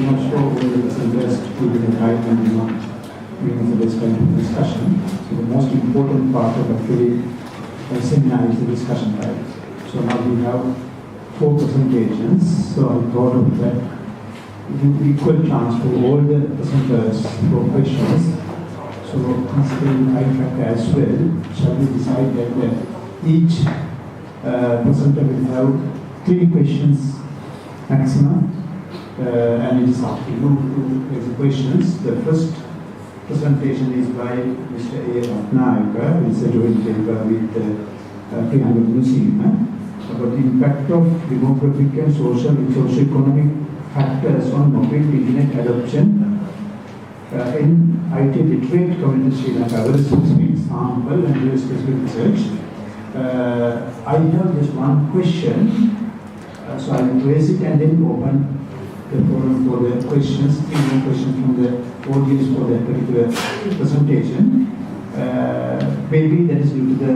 not sure whether it's interest to the time and for this kind of discussion. So the most important part of actually a seminar is the discussion time. So now we have 4 presentations. So I thought of that equal chance for all the presenters for questions. So considering I fact as well, shall we decide that each presenter will have 3 questions maximum, and it is up to you to raise the questions. The first presentation is by Mr. A. Ratnayaka. It's a joint paper with Priyanka Museum about the impact of demographic and social and socio-economic factors on mobile internet adoption in IT literate community Sri Lanka. Very specific sample and very specific research. I have just one question, so I will raise it and then open the forum for the questions. 3 more questions from the audience for that particular presentation. Maybe that is due to the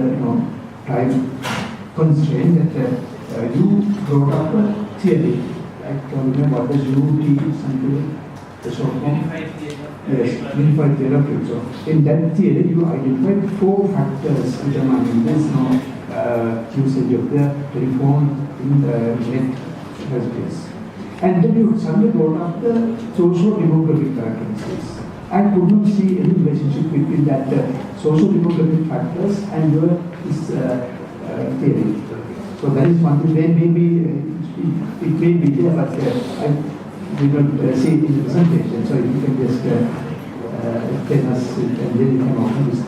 time constraint that you brought up a theory. Like remember what does UT something the short form? Yes, unified theory of it. So in that theory you identified 4 factors determining this usage of the telephone in the net space. And then you suddenly brought up the socio-demographic characteristics. I could not see any relationship between that socio-demographic factors and your theory. So that is one thing. Then maybe it may be there, but I did not see it in the presentation. So if you can just tell us, and then you can open this.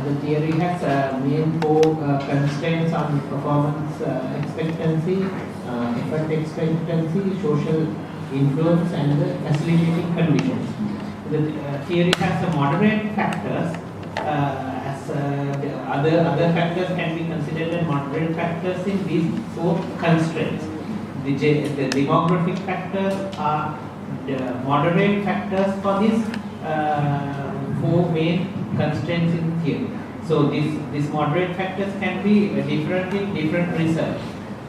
The theory has main 4 constraints on performance expectancy, effort expectancy, social influence, and the facilitating conditions. The theory has moderate factors. The other factors can be considered as moderate factors in these 4 constraints. The demographic factors are the moderate factors for these 4 main constraints in theory. So these moderate factors can be different in different research.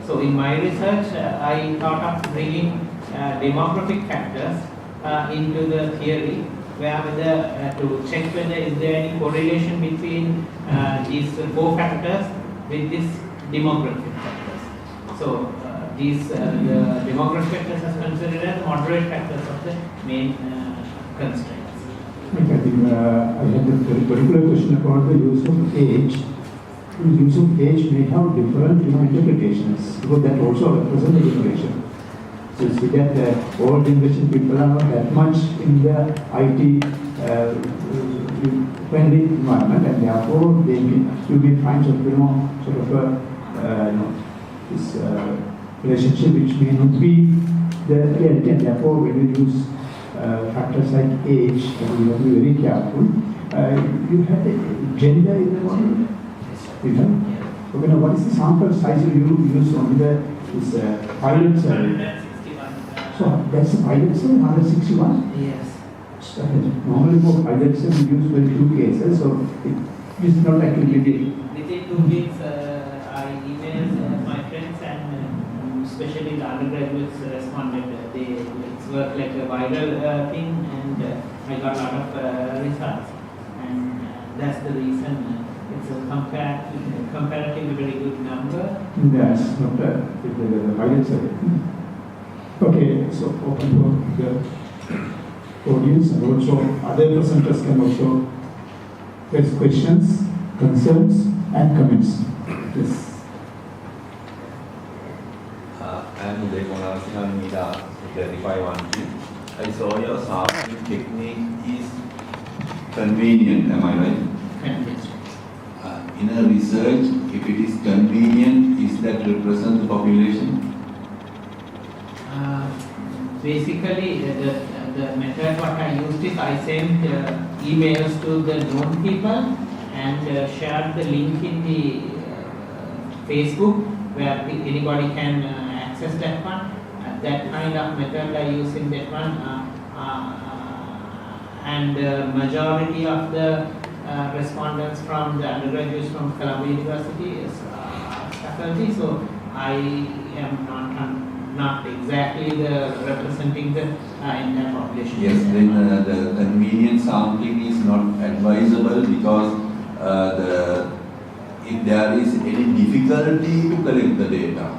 So in my research, I thought of bringing demographic factors into the theory, where to check whether is there any correlation between these 4 factors with these demographic factors. So these the demographic factors are considered as moderate factors of the main constraints. I think I had a particular question about the use of age. The use of age may have different interpretations, because that also represents a generation. So you see that all generation people are not that much in the IT friendly environment, and therefore they will be find sort of this relationship which may not be the reality, and therefore when you use factors like age, you have to be very careful. You have the gender in the model. Okay, now what is the sample size you use on this pilot cell? So that's the pilot cell, 161? Yes. Normally for pilot cell we use very few cases, so it is not actually within 2 weeks I emailed my friends, and especially the undergraduates responded. It's worked like a viral thing, and I got a lot of results, and that's the reason it's a comparatively very good number. That's not the pilot cell. Okay, so open for the audience, and also other presenters can also raise questions, concerns, and comments. Yes. I am Uday Kumar Sinhamida, clarify one thing. I saw your sampling technique is convenient, am I right? Convenient. In a research, if it is convenient, is that represent the population? Basically, the method what I used is I sent emails to the known people and shared the link in the Facebook where anybody can access that one. That kind of method I use in that one. and majority of the respondents from the undergraduates from Columbia University is faculty. So I am not exactly representing the entire population. Yes, then the convenient sampling is not advisable because if there is any difficulty to collect the data,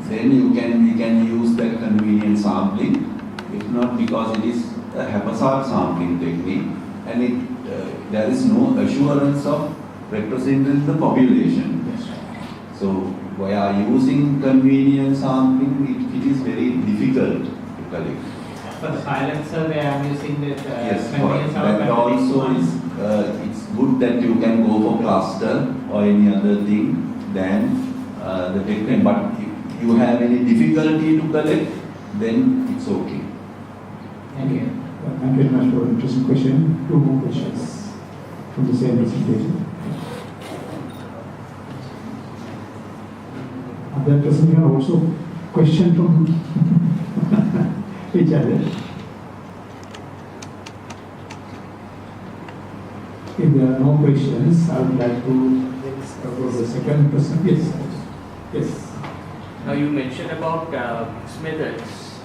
then you can use that convenient sampling. If not, because it is a haphazard sampling technique and there is no assurance of representing the population. Yes, right. So by using convenient sampling, it is very difficult to collect. For the pilot survey, I am using the Yes, convenience of that also is it's good that you can go for cluster or any other thing than the technique. But if you have any difficulty to collect, then it's okay. Thank you. Thank you very much for an interesting question. 2 more questions from the same presentation. Other person here also question from each other. If there are no questions, I would like to go to the second person. Yes. Yes. Now you mentioned about mixed methods,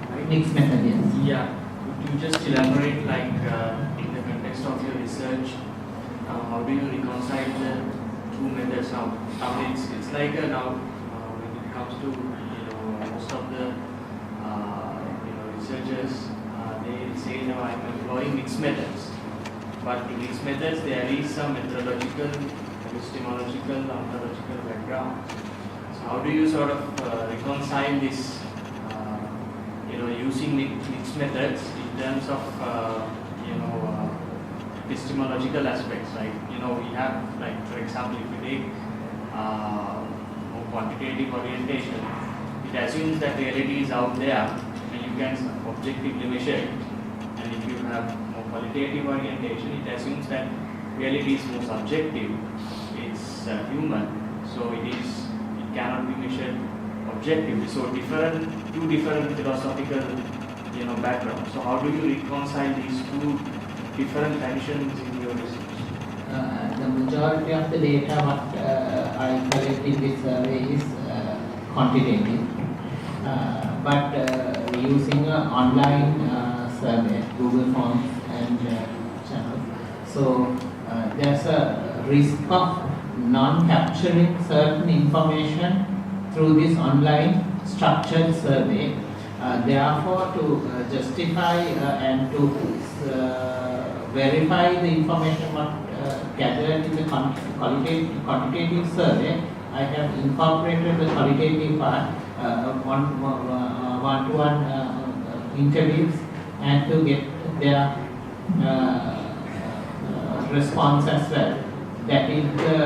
right? Mixed method, yes. Yeah. Could you just elaborate, like in the context of your research, how do you reconcile the two methods now? I mean, it's like now when it comes to most of the researchers, they say now I'm employing mixed methods, but in mixed methods there is some methodological, epistemological, ontological background. So how do you sort of reconcile this? Using mixed methods in terms of epistemological aspects, like we have, like for example, if you take more quantitative orientation, it assumes that reality is out there and you can objectively measure it, and if you have more qualitative orientation, it assumes that reality is more subjective, it's human, so it cannot be measured objectively. So two different philosophical backgrounds. So how do you reconcile these two different traditions in your research? The majority of the data what I collect in this survey is quantitative, but using an online survey, Google Forms and channels. So there's a risk of non-capturing certain information through this online structured survey. Therefore, to justify and to verify the information what gathered in the quantitative survey, I have incorporated the qualitative part, one-to-one interviews, and to get their response as well. That is the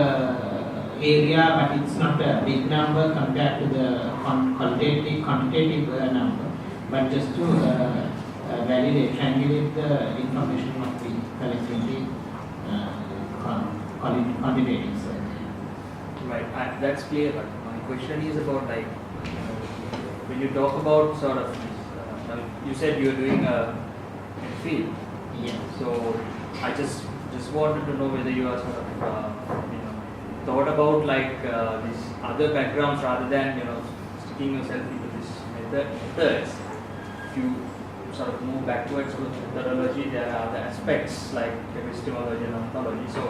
area, but it's not a big number compared to the quantitative number, but just to validate, triangulate the information what we collect in the quantitative survey. Right, that's clear, but my question is about when you talk about sort of, you said you're doing a field. Yeah. So I just wanted to know whether you are sort of thought about these other backgrounds rather than sticking yourself into this methods. If you sort of move backwards with methodology, there are other aspects like epistemology and ontology. So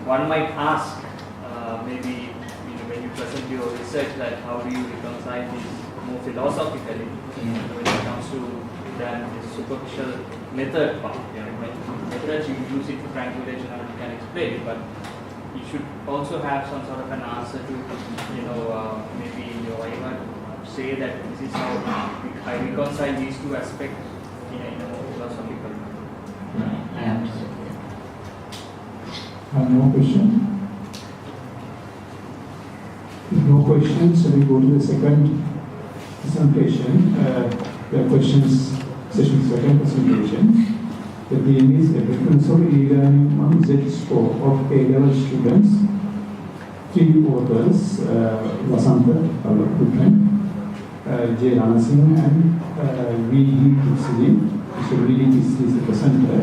one might ask, maybe when you present your research, that how do you reconcile this more philosophically when it comes to then the superficial method part. Methods you use it for triangulation and you can explain it, but you should also have some sort of an answer to maybe in your viva say that this is how I reconcile these two aspects in a more philosophical manner. I understand. No question? If no questions, so we go to the second presentation. The questions session, second presentation. The theme is a differential e-learning on Z-score of A-level students. 3 authors, Vasanta, our good friend, J. Ranasinghe and V.D. Tuksidi. So V.D. is the presenter.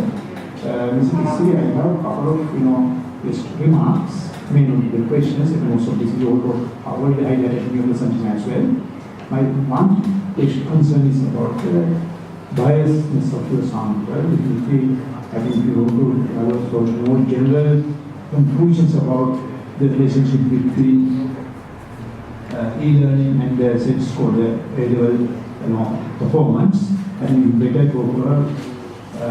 Mr. Kisri, I have a couple of, just remarks, may not be the questions, and most of this is already highlighted in the sentence as well. My one concern is about the biasness of your sample. I think you want to have sort of more general conclusions about the relationship between e-learning and the sets for the A-level performance, and you better go for a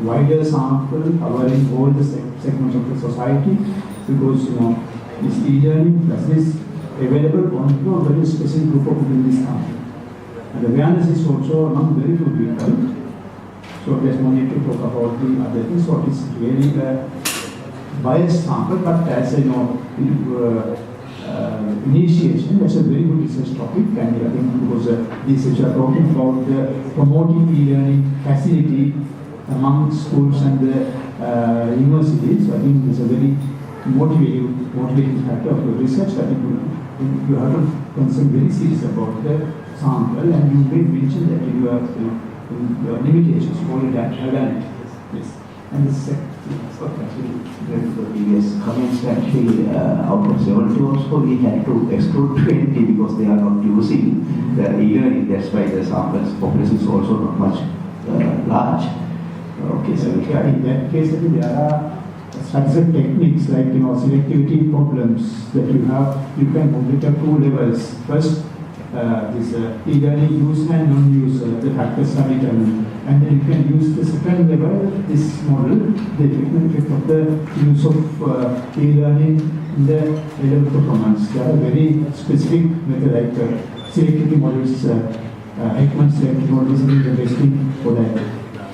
wider sample covering all the segments of the society, because this e-learning is available on to a very specific group of people in this country. And the awareness is also among very few people. So there's no need to talk about the other things. So it's really a biased sample, but as initiation, that's a very good research topic. And I think because these which are talking about the promoting e-learning facility among schools and the universities, so I think it's a very motivating factor of your research. I think you have to concern very serious about the sample, and you may mention that in your limitations, only that yes. And the second, The previous comments actually out of 70 also we had to exclude 20 because they are not using the e-learning. That's why the samples population is also not much large. Okay, so in that case, I think there are structural techniques like selectivity problems that you have. You can monitor two levels. First, this e-learning use and non-use, the factors are determined. And then you can use the second level, this model, the effect of the use of e-learning in the level performance. There are very specific methods like selectivity models, Ekman selectivity models is the best thing for that.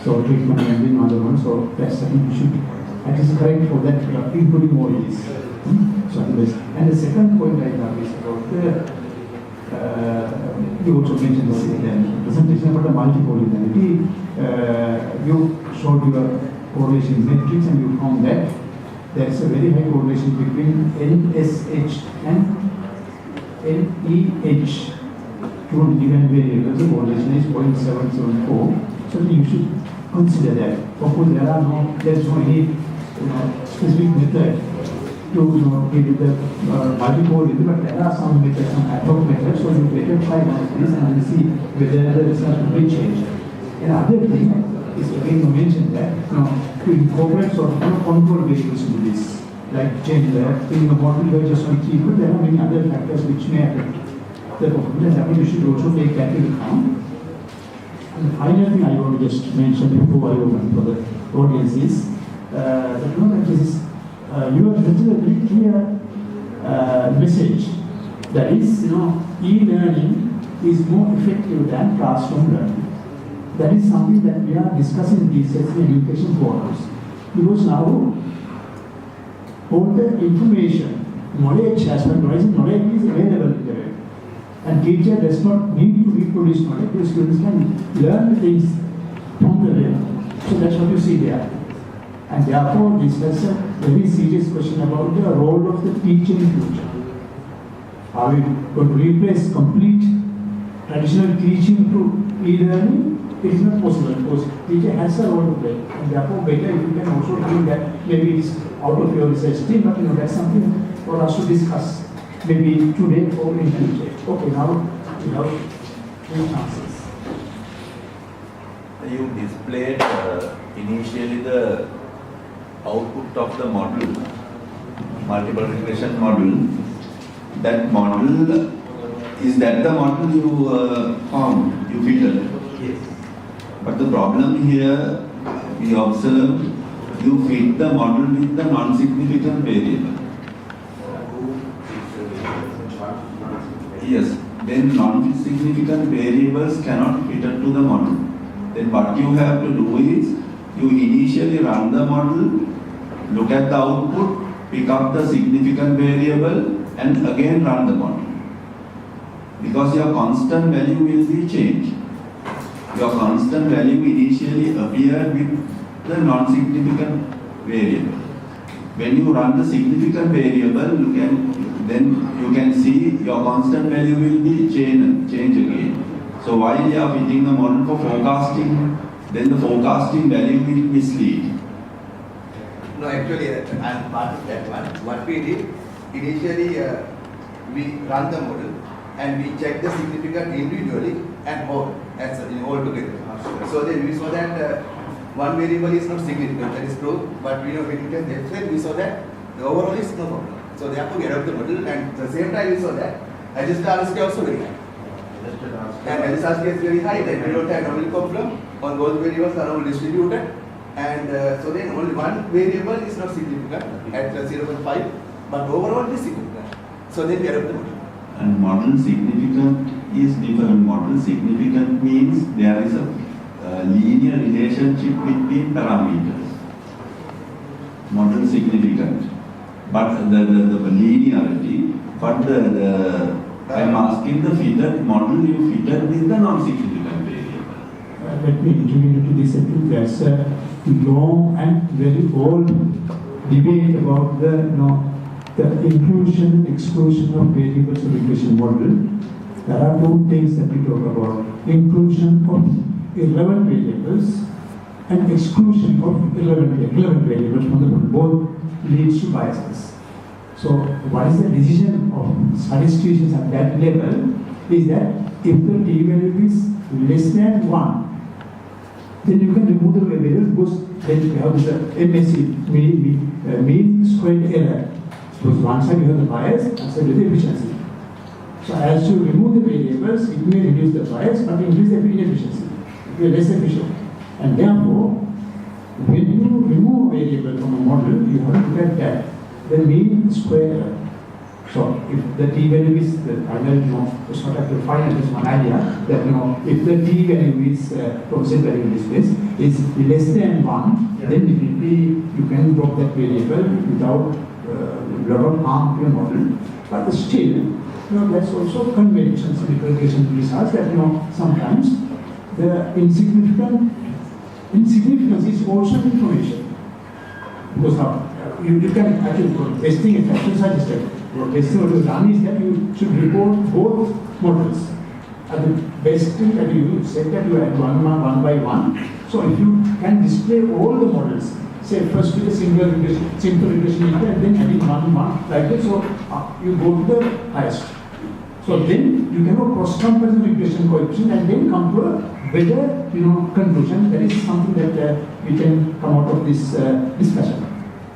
So treatment and then other one. So that's something you should, that is correct for that, including all these. So and the second point I have is about the you also mentioned this in the presentation about the multipolarity. You showed your correlation matrix and you found that there is a very high correlation between NSH and NEH. Two given variables, the correlation is 0.774. So you should consider that. Of course, there is no any specific method to give the multiple, but there are some methods, some ad hoc methods, so you better try one of these and see whether the result will change. Another thing is again you mentioned that to incorporate sort of control variables into this, like gender, in the model you are just on people, there are many other factors which may affect the performance. I think you should also take that into account. And the final thing I want to just mention before I open for the audience is that this is you have written a very clear message that is, e-learning is more effective than classroom learning. That is something that we are discussing these days in education forums. Because now, all the information, knowledge has been rising, knowledge is available in the web. And teacher does not need to reproduce knowledge, the students can learn things from the web. So that's what you see there. And therefore, this is a very serious question about the role of the teacher in future. Are we going to replace complete traditional teaching to e-learning? It is not possible because teacher has a role to play. And therefore, better if you can also think that maybe it's out of your research team, but that's something for us to discuss. Maybe today or in future. Okay, now we have two chances. You displayed initially the output of the model, multiple regression model. That model, is that the model you found, you fitted? yes. But the problem here, we observe, you fit the model with the non-significant variable. Yes, then non-significant variables cannot fit into the model. Then what you have to do is, you initially run the model, look at the output, pick up the significant variable, and again run the model. Because your constant value will be changed. Your constant value initially appeared with the non-significant variable. When you run the significant variable, then you can see your constant value will be change again. So while you are fitting the model for forecasting, then the forecasting value will mislead. No, actually, I'm part of that one. What we did, initially, we run the model and we check the significant individually and all, as all together. So then we saw that one variable is not significant, that is true, but we know when we test that, we saw that the overall is no problem. So therefore, we adopt the model, and at the same time, we saw that adjusted RSK also very high. And adjusted RSK is very high, then we don't have nominal problem, on both variables are all distributed. And so then only one variable is not significant at 0.5, but overall it is significant. So then we adopt the model. And model significant is different. Model significant means there is a linear relationship between parameters. Model significant. But the linearity, but I'm asking the fitted model you fitted with the non-significant variable. Let me intervene into this. I think there's a long and very old debate about the inclusion, exclusion of variables of regression model. There are two things that we talk about: inclusion of irrelevant variables and exclusion of relevant variables from the model. Both leads to biases. So what is the decision of statisticians at that level is that if the t-value is less than 1, then you can remove the variable because then you have the MSE, mean squared error. Because one side you have the bias, one side you have the efficiency. So as you remove the variables, it may reduce the bias but increase the inefficiency. You are less efficient. And therefore, when you remove a variable from a model, you have to look at that, the mean square error. So if the t-value is the final, it's not actually final, it's one idea that if the t-value is constant value in this case is less than 1, then definitely you can drop that variable without a lot of harm to your model. But still, that's also conventions in regression research that sometimes the insignificance is also information. Because you can actually testing is actually suggested. Testing what you done is that you should report both models. And the best thing that you said that you add one by one. So if you can display all the models, say first with a simple regression and then adding one like this, so you go to the highest. So then you can have cross-comparison regression coefficient and then come to a better conclusion. That is something that we can come out of this discussion.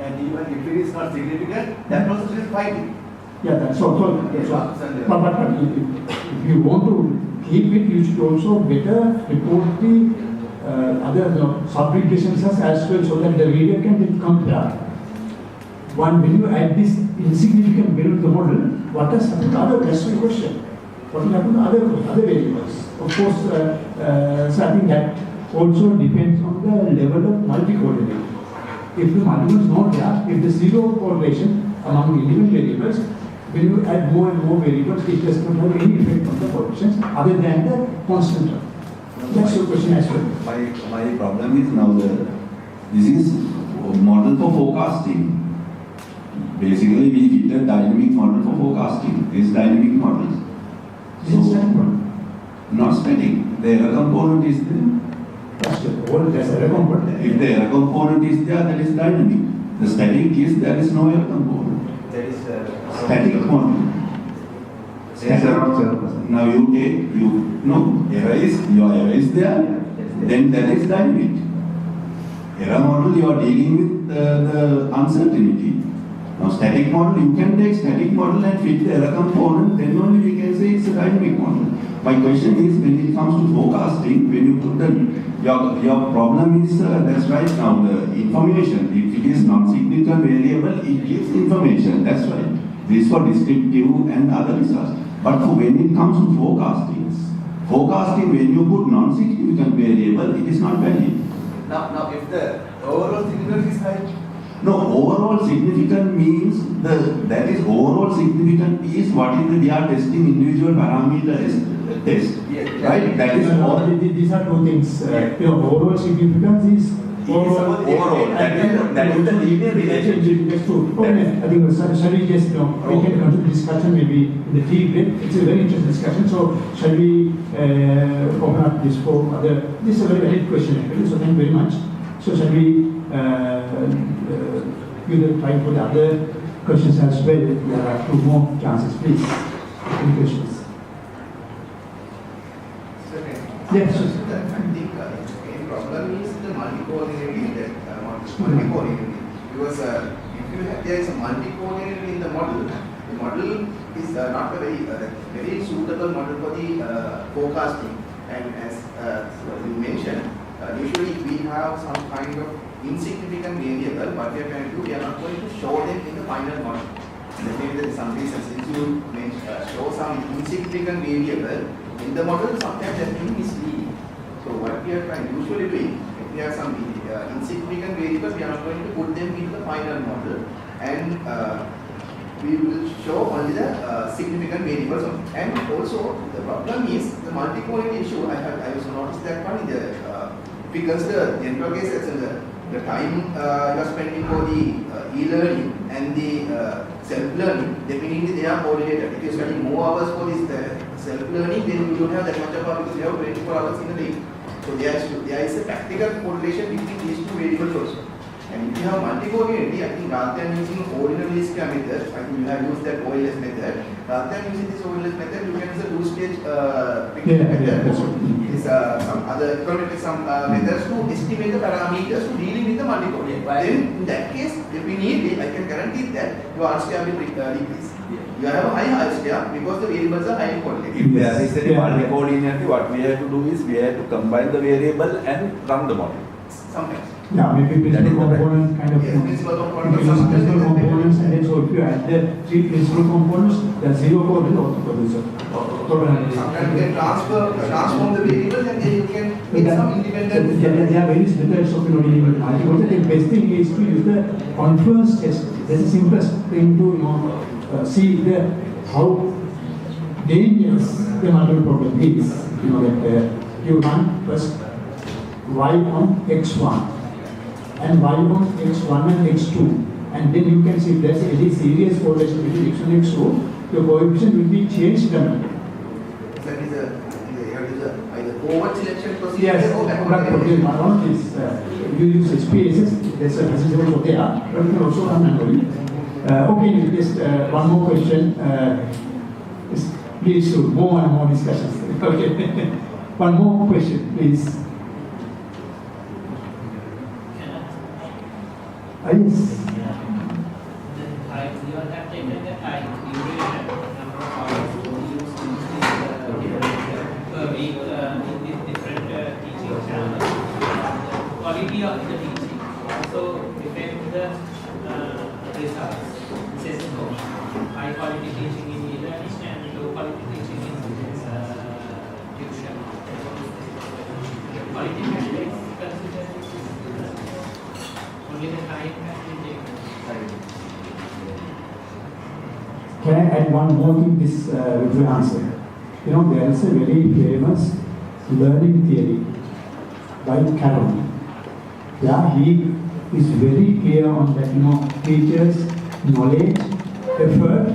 And even if it is not significant, that process is fine. Yeah, that's also. But if you want to keep it, you should also better report the other sub-regressions as well, so that the reader can then compare. When you add this insignificant value to the model, what has happened to other? That's my question. What will happen to other variables? Of course, so I think that also depends on the level of multi-coordinate. If the multiple is not there, if the zero correlation among individual variables, when you add more and more variables, it does not have any effect on the coefficients other than the constant term. That's your question as well. My problem is now this is model for forecasting. Basically, we fitted dynamic model for forecasting. This dynamic model. Not static. The error component is there. There's error component. If the error component is there, that is dynamic. The static is there is no error component. That is Static model. Now you take your error is there, then that is dynamic. Error model you are dealing with the uncertainty. Now static model, you can take static model and fit the error component, then only we can say it's a dynamic model. My question is, when it comes to forecasting, when you put your problem is, that's right now, the information. If it is non-significant variable, it gives information, that's right. This for descriptive and other results. But when it comes to forecasting, when you put non-significant variable, it is not valid. Now if the overall significance is high, no, overall significant means that is overall significant is what is we are testing individual parameters test. Yeah. Right? That is These are two things. Overall significance is overall. That is the linear relationship. That's true. Okay, I think shall we just we can continue the discussion maybe in the tea break. It's a very interesting discussion. So shall we open up this for other? This is a very valid question actually. So thank you very much. So shall we you will try for the other questions as well. There are 2 more chances, please. Any questions? Yes. I think the main problem is the multi-coordinating because there is a multi-coordinating in the model is not a very suitable model for the forecasting. And as you mentioned, usually we have some kind of insignificant variable. What we are going to do, we are not going to show them in the final model. Maybe there is some reason since you show some insignificant variable in the model, sometimes that may be misleading. So what we are usually doing, if we have some insignificant variables, we are not going to put them in the final model, and we will show only the significant variables. And also the problem is the multi-coordinate issue. I also noticed that one in the if we consider the general case as the time you are spending for the e-learning and the self-learning, definitely they are correlated. If you are spending more hours for this self-learning, then you don't have that much of hours because you have 24 hours in a day. So there is a practical correlation between these 2 variables also. And if you have multi-coordinate, I think rather than using ordinary least square method, I think you have used that OLS method. Rather than using this OLS method, you can use a 2-stage method. Some other econometric methods to estimate the parameters to dealing with the multi-coordinate. Then in that case, if we need it, I can guarantee that your R-square will decrease. You have a high R-square because the variables are highly correlated. If there is any multi-coordinate, what we have to do is we have to combine the variable and run the model. Sometimes. Yeah, maybe principal components kind of. Yes, principal components. Principal components, and then so if you add the 3 principal components, the 0 code will also produce Sometimes you can transform the variables and then you can get some independent. There are various methods of dealing multi-coordinate. The best thing is to use the confluence test. That's the simplest thing to see how dangerous the multiple problem is. That you run first y on x1 and y on x1 and x2, and then you can see if there's any serious correlation between x1 and x2, the coefficient will be changed dramatically. That is either forward selection procedure Yes, or but backward. one is you use SPSS, there's a principle for there, but you can also run manually. Okay, just one more question. Please do more and more discussions. Okay, one more question, please. Yes. You have taken the time, duration, number of hours to use per week in these different teaching channels. Quality of the teaching also depends the results. Says no. High quality teaching in e-learning and low quality teaching in tuition. Quality metrics considered only the time has been taken. Can I add one more thing this with your answer? There is a very famous learning theory by Carroll. Yeah, he is very clear on that, teachers, knowledge, effort,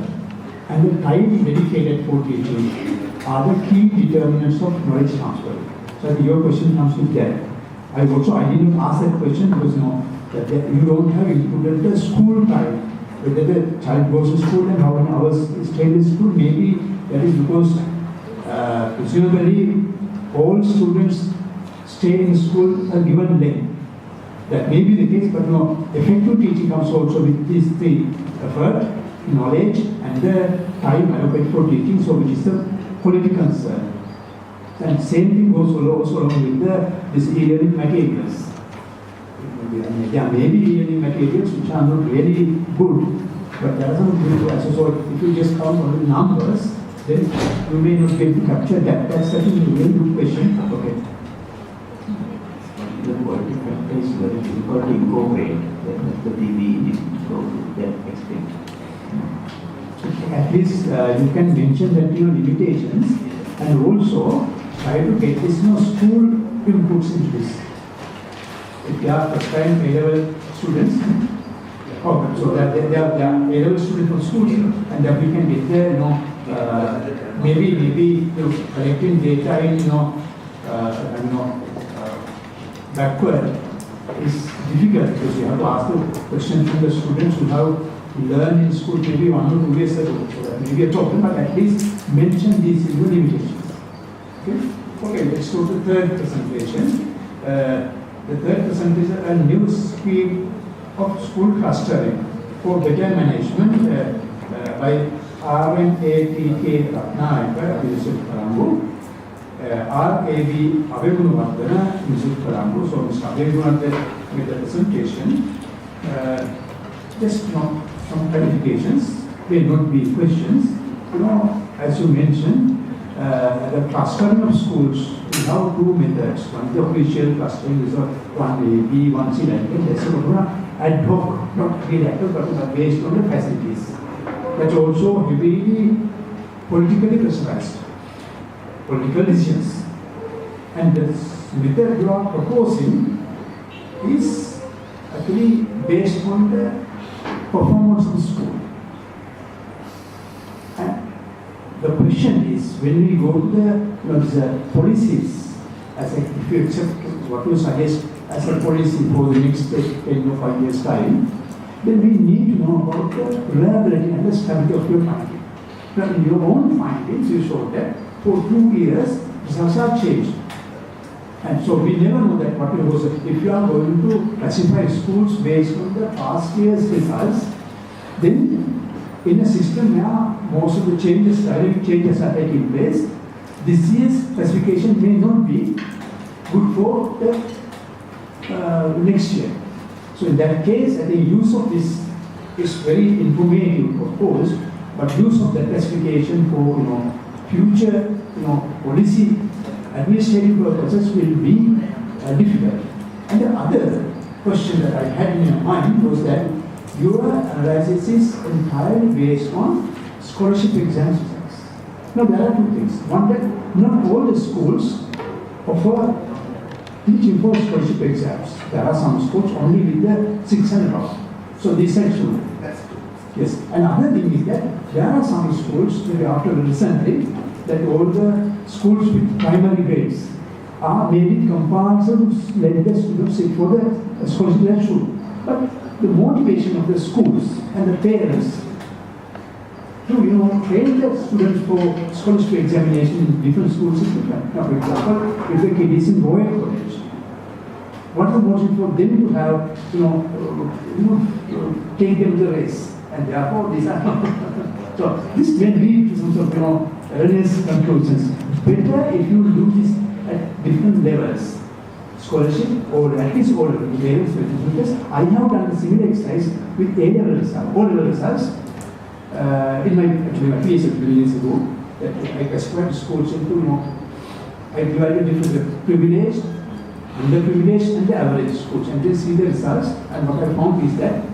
and the time dedicated for teaching are the key determinants of knowledge transfer. So I think your question comes with that. I didn't ask that question because that you don't have included the school time. Whether the child goes to school and how many hours stay in school, maybe that is because presumably all students stay in school a given length. That may be the case, but effective teaching comes also with these 3: effort, knowledge, and the time allocated for teaching, so which is the quality concern. And same thing goes also along with this e-learning materials. There may be e-learning materials which are not really good, but there are some good ones. So if you just count on the numbers, then you may not get to capture that. That's a very good question. Okay. The quality factor is very difficult to incorporate. That's the PBE that explain. At least you can mention that limitations, and also try to get this school inputs into this. If they are first time A-level students, so that they are A-level students from schools, and that we can get there, maybe collecting data in backward is difficult because you have to ask the question from the students who have learned in school maybe 1 or 2 years ago. So that may be a problem, but at least mention these limitations. Okay, let's go to the third presentation. The third presentation is a new scheme of school clustering for better management by RNATK Ratnayaka, Yusuf Parambu, RAB Abegunavardhana, Yusuf Parambu. So Mr. Abegunavardhana with the presentation. Just some clarifications. There will not be questions. As you mentioned, the clustering of schools, we have two methods. One is the official clustering, is one A, B, one C, like that. That's ad hoc, not reactive, but based on the facilities. That's also heavily politically pressurized, political decisions. And this method you are proposing is actually based on the performance of the school. And the question is, when we go to the policies, as if you accept what you suggest as a policy for the next 10 or 5 years' time, then we need to know about the reliability and the stability of your finding. Now, in your own findings, you showed that for 2 years, results are changed. And so we never know that what was. If you are going to classify schools based on the past year's results, then in a system where most of the changes, dynamic changes are taking place, this year's classification may not be good for the next year. So in that case, I think use of this is very informative, of course, but use of the classification for future policy administrative purposes will be difficult. And the other question that I had in my mind was that your analysis is entirely based on scholarship exam results. Now there are two things. One, that not all the schools offer teaching for scholarship exams. There are some schools only with the 6 and above. So these are true. That's true. Yes. Another thing is that there are some schools, maybe after recently, that all the schools with primary grades are maybe compulsory to let the students sit for the scholarship that should. But the motivation of the schools and the parents to train the students for scholarship examination in different schools is different. Now, for example, if a kid is in Royal College, what is the motivation for them to have, take them to the race? And therefore, these are not. So, this may lead to some sort of, erroneous conclusions. Better if you do this at different levels, scholarship or at least all levels. Because I have done a similar exercise with A-level results, O-level results, in my PhD 2 years ago. That I classified schools into, I divided into privileged, underprivileged, and the average schools, and then see the results. And what I found is that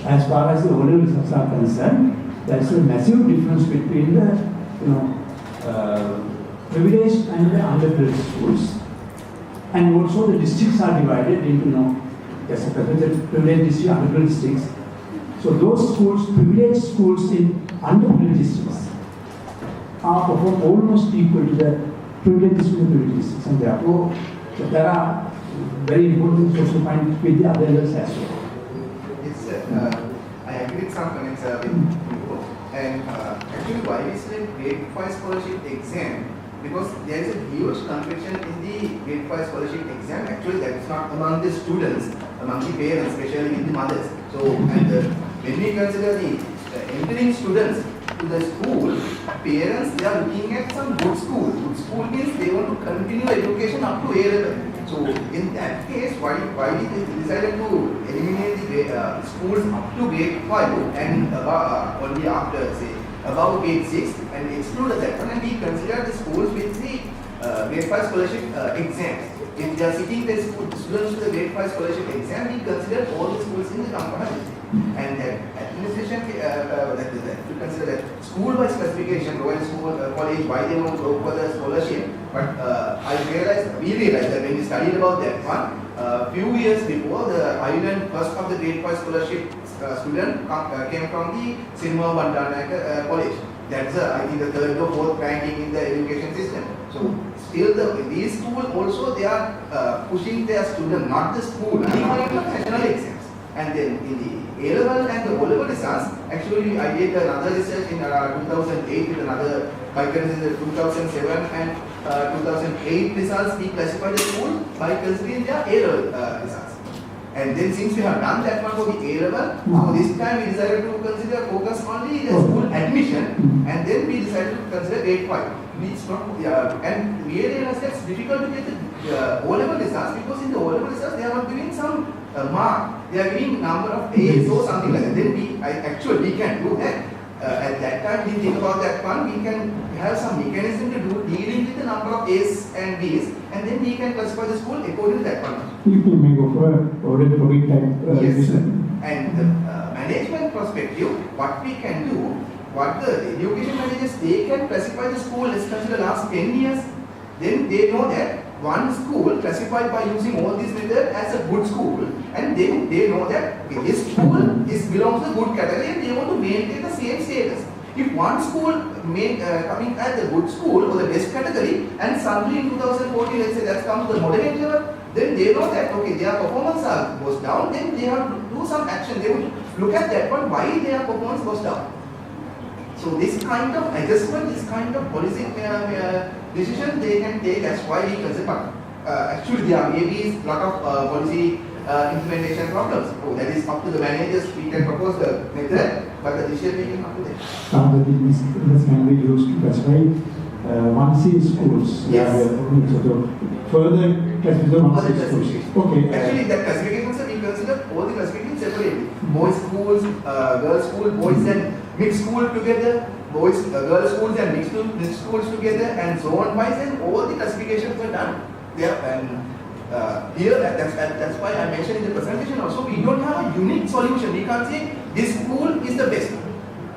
as far as the O-level results are concerned, there is a massive difference between the privileged and the underprivileged schools. And also the districts are divided into there's a privileged district, underprivileged districts. So those schools, privileged schools in underprivileged districts, are performed almost equal to the privileged districts in privileged districts. And therefore, there are very important social findings with the other levels as well. I agree with some comments with you. And actually, why we select grade 5 scholarship exam? Because there is a huge confusion in the grade 5 scholarship exam. Actually, that's not among the students, among the parents, especially in the mothers. So, and when we consider the entering students to the school, parents, they are looking at some good school. Good school means they want to continue education up to A level. So in that case, why we decided to eliminate the schools up to grade 5 and only after, say, above grade 6 and exclude that one, and we consider the schools with the grade 5 scholarship exams. If they are sitting the students to the grade 5 scholarship exam, we consider all the schools in the Kampana district. And administration to consider that school-wise classification, Royal School, College, why they want to go for the scholarship. But we realized that when we studied about that one, few years before, the island first of the grade 5 scholarship student came from the Sinma Bandanayaka College. That's I think the third or fourth ranking in the education system. So still these schools also they are pushing their students, not the school, even national exams. And then in the A-level and the O-level results, actually I did another research in 2008 with another, by considering 2007 and 2008 results, we classified the school by considering their A-level results. And then since we have done that one for the A-level, so this time we decided to consider focus only the school admission, and then we decided to consider grade 5. It's not, and we realized that's difficult to get the O-level results because in the O-level results they are not giving some mark. They are giving number of A's or something like that. Then we can do that. At that time we think about that one, we can have some mechanism to do dealing with the number of A's and B's, and then we can classify the school according to that one. You may go for already probably type Yes, sir. And the management perspective, what we can do, what the education managers, they can classify the school, let's consider last 10 years, then they know that one school classified by using all these methods as a good school, and they know that okay, this school belongs to the good category and they want to maintain the same status. If one school coming at the good school or the best category, and suddenly in 2014, let's say that comes to the moderate level, then they know that okay, their performance goes down, then they have to do some action. They would look at that one, why their performance goes down. So this kind of adjustment, this kind of policy decision they can take. That's why we consider. Actually, there may be a lot of policy implementation problems. So that is up to the managers. We can propose the method, but the decision making up to them. this can be used to classify 1C schools. Yes. So further classification of 1C schools. Okay. Actually, that classification, sir, we consider all the classifications separately. Boys schools, girls school, boys and mixed school together, boys, girls schools and mixed schools together, and so on wise, and all the classifications were done there. And here, that's why I mentioned in the presentation also, we don't have a unique solution. We can't say this school is the best.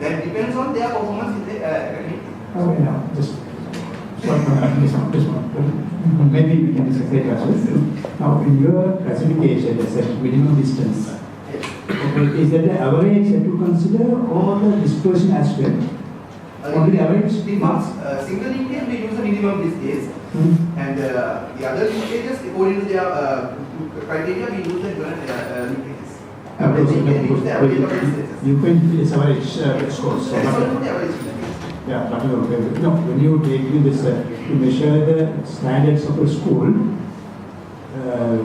That depends on their performance in the academic. Okay, now just this one. Maybe we can discuss it as well. Now, in your classification, there's a minimum distance. Okay, is that the average that you consider or the dispersion as well? Only the average? The marks, single linkage we use the minimum distance, and the other linkages according to their criteria we use the linkages. Average linkage we use the average of distances. You can use average scores. That is also the average linkage. Yeah, but no, when you take this, to measure the standards of a school,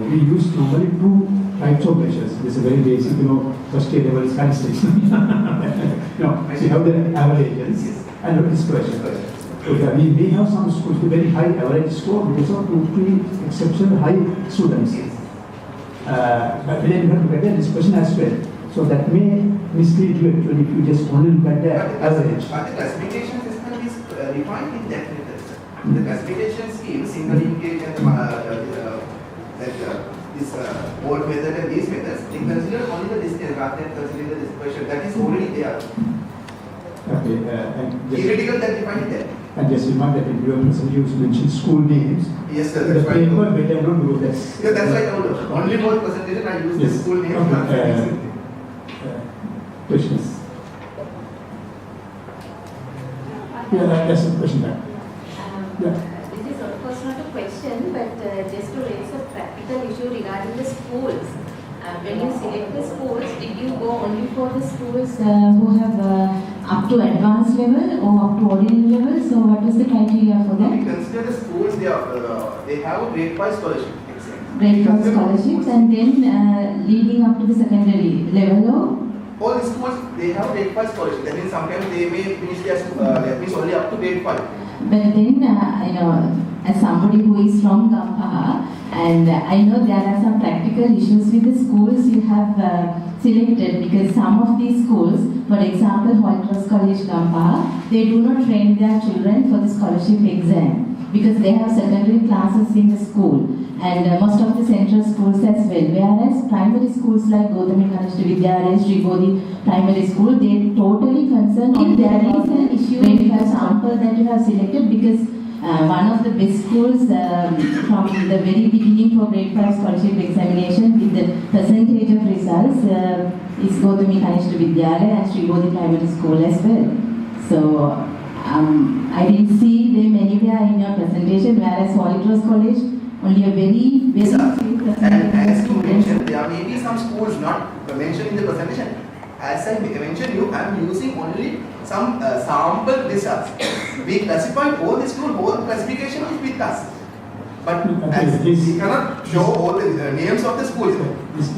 we use normally two types of measures. This is very basic, first year level statistics. No, so you have the averages and the dispersion. Okay, we may have some schools with very high average score because of 2-3 exceptional high students. But then you have to look at the dispersion as well. So that may mislead you actually if you just only look at the average. But the classification system is defined in that method. The classification scheme, single linkage and this old method and these methods, they consider only the distance rather than considering the dispersion. That is already there. Okay, and Theoretical that defined that. and just remind that in your presentation you mentioned school names. Yes, sir. The That's why. paper better not do this. Yeah, that's why I told you. Only for presentation I use Yes. the school name. Okay. Questions? Yeah, that's a question there. Yeah. This is of course not a question, but just to raise a practical issue regarding the schools. When you select the schools, did you go only for the schools who have up to advanced level or up to ordinary level? So what was the criteria for We that? consider the schools, they have a grade 5 scholarship. Grade 5 scholarships, and then leading up to the secondary level or? All the schools, they have grade 5 scholarship. That means sometimes they may finish their that means only up to grade 5. But then, as somebody who is from Gampaha, and I know there are some practical issues with the schools you have selected, because some of these schools, for example, Hoytros College Gampaha, they do not train their children for the scholarship exam because they have secondary classes in the school, and most of the central schools as well. Whereas primary schools like Gautami Kanishta Vidyalaya, Sri Bodhi Primary School, they totally concerned if there is an issue with the sample that you have selected, because one of the best schools from the very beginning for grade 5 scholarship examination with the percentage of results is Gautami Kanishta Vidyalaya and Sri Bodhi Primary School as well. So I didn't see them anywhere in your presentation, whereas Holy Cross College, only a very few And as you students. mentioned, there may be some schools not mentioned in the presentation. As I mentioned you, I am using only some sample results. We classified all the schools, all classification is with us. But Okay, as please. we cannot show all the names of the schools. This